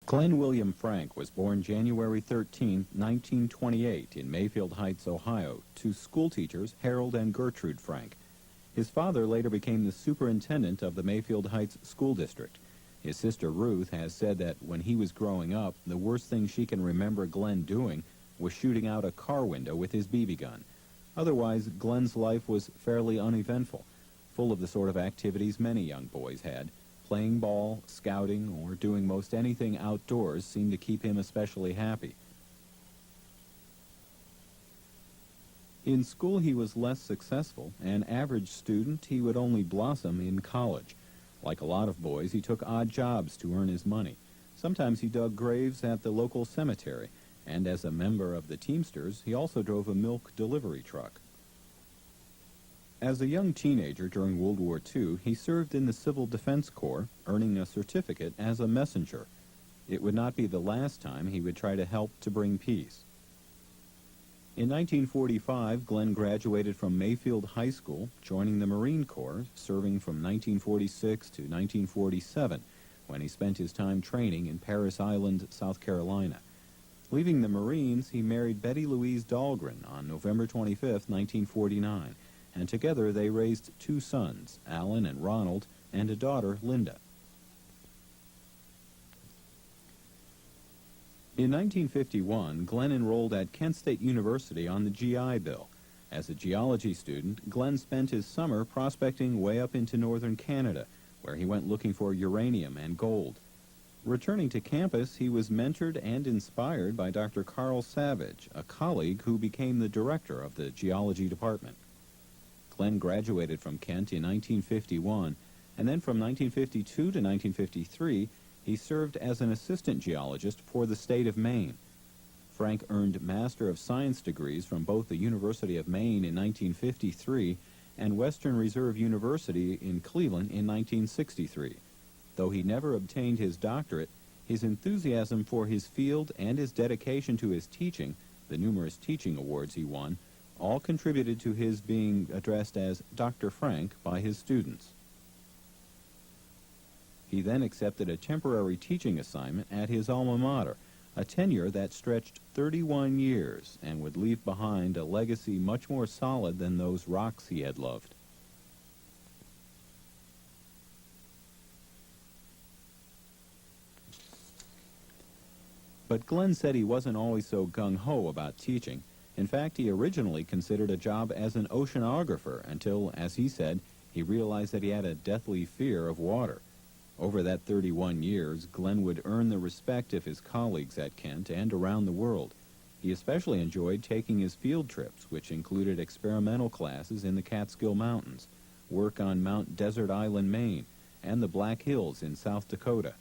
Glenn William Frank was born January 13, 1928, in Mayfield Heights, Ohio, to schoolteachers Harold and Gertrude Frank. His father later became the superintendent of the Mayfield Heights School District. His sister Ruth has said that when he was growing up, the worst thing she can remember Glenn doing was shooting out a car window with his BB gun. Otherwise, Glenn's life was fairly uneventful, full of the sort of activities many young boys had. Playing ball, scouting, or doing most anything outdoors seemed to keep him especially happy. In school, he was less successful. An average student, he would only blossom in college. Like a lot of boys, he took odd jobs to earn his money. Sometimes he dug graves at the local cemetery, and as a member of the Teamsters, he also drove a milk delivery truck. As a young teenager during World War II, he served in the Civil Defense Corps, earning a certificate as a messenger. It would not be the last time he would try to help to bring peace. In 1945, Glenn graduated from Mayfield High School, joining the Marine Corps, serving from 1946 to 1947, when he spent his time training in Parris Island, South Carolina. Leaving the Marines, he married Betty Louise Dahlgren on November 25, 1949, and together they raised two sons, Alan and Ronald, and a daughter, Linda. In 1951, Glenn enrolled at Kent State University on the GI Bill. As a geology student, Glenn spent his summer prospecting way up into northern Canada, where he went looking for uranium and gold. Returning to campus, he was mentored and inspired by Dr. Carl Savage, a colleague who became the director of the geology department. Glenn graduated from Kent in 1951, and then from 1952 to 1953, he served as an assistant geologist for the state of Maine. Frank earned Master of Science degrees from both the University of Maine in 1953 and Western Reserve University in Cleveland in 1963. Though he never obtained his doctorate, his enthusiasm for his field and his dedication to his teaching, the numerous teaching awards he won, all contributed to his being addressed as Dr. Frank by his students. He then accepted a temporary teaching assignment at his alma mater, a tenure that stretched 31 years and would leave behind a legacy much more solid than those rocks he had loved. But Glenn said he wasn't always so gung-ho about teaching. In fact, he originally considered a job as an oceanographer until, as he said, he realized that he had a deathly fear of water. Over that 31 years, Glenn would earn the respect of his colleagues at Kent and around the world. He especially enjoyed taking his field trips, which included experimental classes in the Catskill Mountains, work on Mount Desert Island, Maine, and the Black Hills in South Dakota.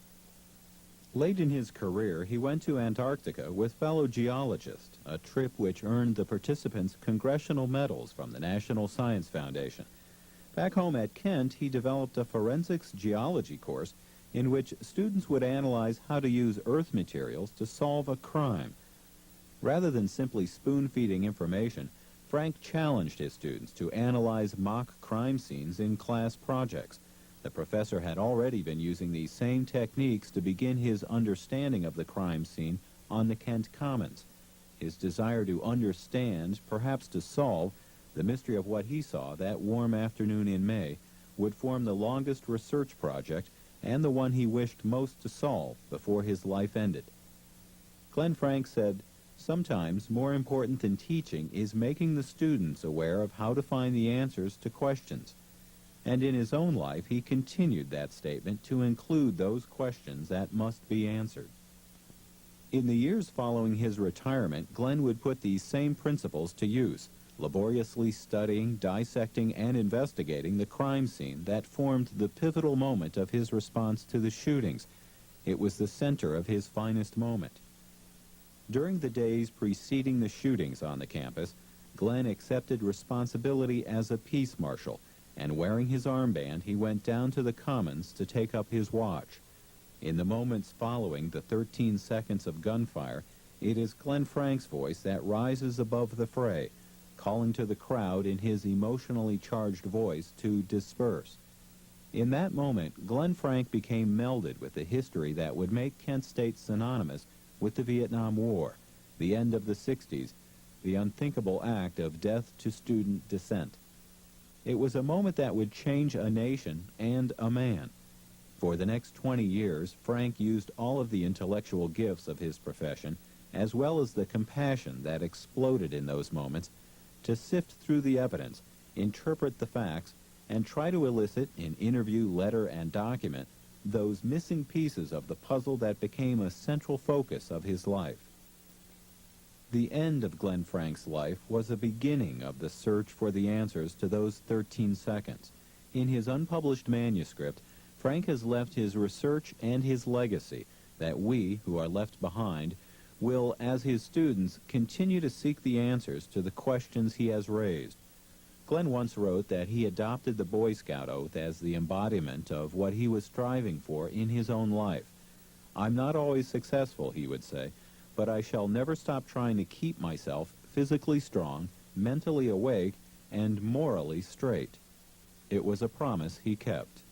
Late in his career, he went to Antarctica with fellow geologists, a trip which earned the participants congressional medals from the National Science Foundation. Back home at Kent, he developed a forensics geology course in which students would analyze how to use earth materials to solve a crime. Rather than simply spoon-feeding information, Frank challenged his students to analyze mock crime scenes in class projects. The professor had already been using these same techniques to begin his understanding of the crime scene on the Kent Commons. His desire to understand, perhaps to solve, the mystery of what he saw that warm afternoon in May would form the longest research project and the one he wished most to solve before his life ended. Glenn Frank said, "Sometimes more important than teaching is making the students aware of how to find the answers to questions." And in his own life, he continued that statement to include those questions that must be answered. In the years following his retirement, Glenn would put these same principles to use, laboriously studying, dissecting, and investigating the crime scene that formed the pivotal moment of his response to the shootings. It was the center of his finest moment. During the days preceding the shootings on the campus, Glenn accepted responsibility as a peace marshal, and wearing his armband, he went down to the Commons to take up his watch. In the moments following the 13 seconds of gunfire, it is Glenn Frank's voice that rises above the fray, calling to the crowd in his emotionally charged voice to disperse. In that moment, Glenn Frank became melded with the history that would make Kent State synonymous with the Vietnam War, the end of the 60s, the unthinkable act of death to student dissent. It was a moment that would change a nation and a man. For the next 20 years, Frank used all of the intellectual gifts of his profession, as well as the compassion that exploded in those moments, to sift through the evidence, interpret the facts, and try to elicit, in interview, letter, and document, those missing pieces of the puzzle that became a central focus of his life. The end of Glenn Frank's life was a beginning of the search for the answers to those 13 seconds. In his unpublished manuscript, Frank has left his research and his legacy that we, who are left behind, will, as his students, continue to seek the answers to the questions he has raised. Glenn once wrote that he adopted the Boy Scout oath as the embodiment of what he was striving for in his own life. "I'm not always successful," he would say, "but I shall never stop trying to keep myself physically strong, mentally awake, and morally straight." It was a promise he kept.